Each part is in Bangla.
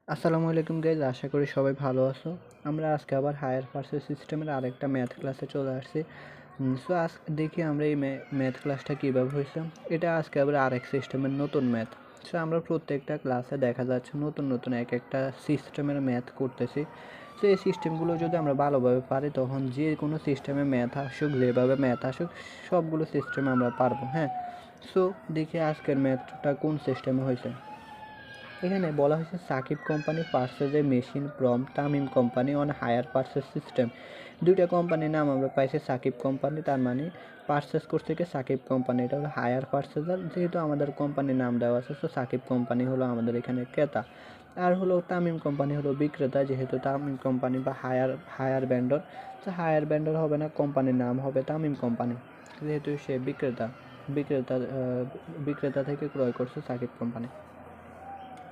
আসসালামু আলাইকুম গাইজ, আশা করি সবাই ভালো আছো। আমরা আজকে আবার হায়ার পার্সেস সিস্টেমের আরেকটা ম্যাথ ক্লাসে চলে আসছি। সো আজকে দেখি আমরা এই ম্যাথ ক্লাসটা কীভাবে হয়েছে। এটা আজকে আবার আরেক সিস্টেমের নতুন ম্যাথ। সো আমরা প্রত্যেকটা ক্লাসে দেখা যাচ্ছে নতুন নতুন এক একটা সিস্টেমের ম্যাথ করতেছি। সো এই সিস্টেমগুলো যদি আমরা ভালোভাবে পারি তখন যে কোনো সিস্টেমে ম্যাথ আসুক, যেভাবে ম্যাথ আসুক, সবগুলো সিস্টেমে আমরা পারবো। হ্যাঁ, সো দেখি আজকের ম্যাথটা কোন সিস্টেমে হয়েছে। এখানে বলা হয়েছে Shakib company purchase a machine from Tamim company on hire purchase system. দুইটা কোম্পানির নাম আমরা পাইছি। সাকিব কোম্পানি তার মানে পার্সেস করছে কি সাকিব কোম্পানি, এটা হলো হায়ার পার্সেসার। যেহেতু আমাদের কোম্পানির নাম দেওয়া আছে, তো সাকিব কোম্পানি হলো আমাদের এখানে ক্রেতা, আর হলো তামিম কোম্পানি হলো বিক্রেতা। যেহেতু তামিম কোম্পানি বা হায়ার ব্যান্ডর, তো হায়ার ব্যান্ডর হবে না, কোম্পানির নাম হবে তামিম কোম্পানি, যেহেতু সে বিক্রেতা বিক্রেতা বিক্রেতা থেকে ক্রয় করছে সাকিব কোম্পানি।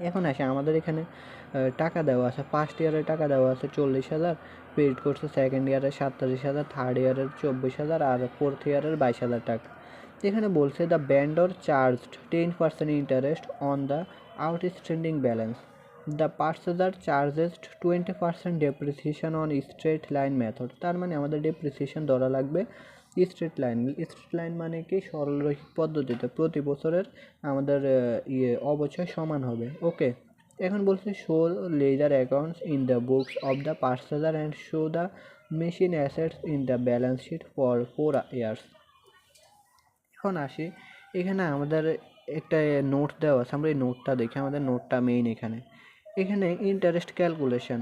এখন আসে আমাদের এখানে টাকা দেওয়া আছে। ফার্স্ট ইয়ারের টাকা দেওয়া আছে 40,000, পেড করছে সেকেন্ড ইয়ারের 47,000, থার্ড ইয়ারের 24,000 আর ফোর্থ ইয়ারের 22,000 টাকা। এখানে বলছে the vendor charged 10% interest on the outstanding balance. The purchaser charges 20% depreciation on straight line method. তার মানে আমাদের ডেপ্রিসিয়েশন ধরা লাগবে স্ট্রেট লাইন মানে কি সরলরৈখিক পদ্ধতিতে প্রতি বছরের আমাদের অবচয় সমান হবে। ওকে, এখন বলছে show ledger accounts in the books of the purchaser and show the machine assets in the balance sheet for 4 years. এখন আসি, এখানে আমাদের একটা নোট দেওয়া আছে, আমরা এই নোটটা দেখি। আমাদের নোটটা মেইন এখানে interest calculation,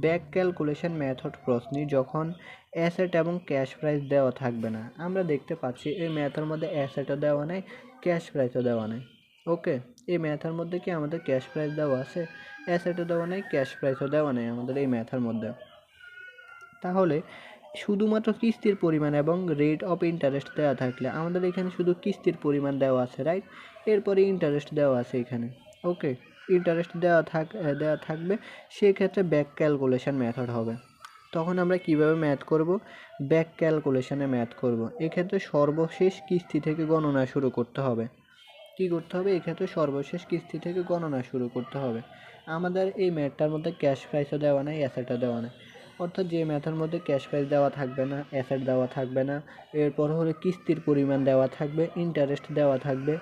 back calculation method প্রশ্নে যখন অ্যাসেট এবং ক্যাশ প্রাইস দেওয়া থাকবে না। আমরা দেখতে পাচ্ছি এই ম্যাথের মধ্যে অ্যাসেটও দেওয়া নেই, ক্যাশ প্রাইসও দেওয়া নেই। ওকে, এই ম্যাথের মধ্যে কি আমাদের ক্যাশ প্রাইস দেওয়া আছে, অ্যাসেটও দেওয়া নেই, ক্যাশ প্রাইসও দেওয়া নেই আমাদের এই ম্যাথের মধ্যে। তাহলে শুধুমাত্র কিস্তির পরিমাণ এবং রেট অফ ইন্টারেস্ট দেওয়া থাকলে, আমাদের এখানে শুধু কিস্তির পরিমাণ দেওয়া আছে, রাইট? এরপরে ইন্টারেস্ট দেওয়া আছে এখানে। ওকে, ইন্টারেস্ট দেওয়া থাকবে, সেক্ষেত্রে ব্যাক ক্যালকুলেশন মেথড হবে। তখন আমরা কিভাবে ম্যাথ করব? ব্যাক ক্যালকুলেশনে ম্যাথ করব। এক্ষেত্রে সর্বশেষ কিস্তি থেকে গণনা শুরু করতে হবে। কী করতে হবে? এক্ষেত্রে সর্বশেষ কিস্তি থেকে গণনা শুরু করতে হবে। আমাদের এই ম্যাথটার মধ্যে ক্যাশ প্রাইসও দেওয়া নেই, অ্যাসেটও দেওয়া নেই। অর্থাৎ যে ম্যাথের মধ্যে ক্যাশ প্রাইস দেওয়া থাকবে না, অ্যাসেট দেওয়া থাকবে না, এরপর হলো কিস্তির পরিমাণ দেওয়া থাকবে, ইন্টারেস্ট দেওয়া থাকবে,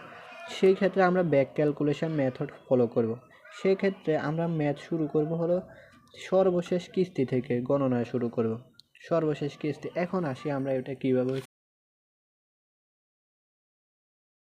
সেই ক্ষেত্রে আমরা ব্যাক ক্যালকুলেশন মেথড ফলো করব। সেক্ষেত্রে আমরা ম্যাথ শুরু করব হলো সর্বশেষ কিস্তি থেকে গণনা শুরু করব, সর্বশেষ কিস্তি। এখন আসি আমরা এটা কীভাবে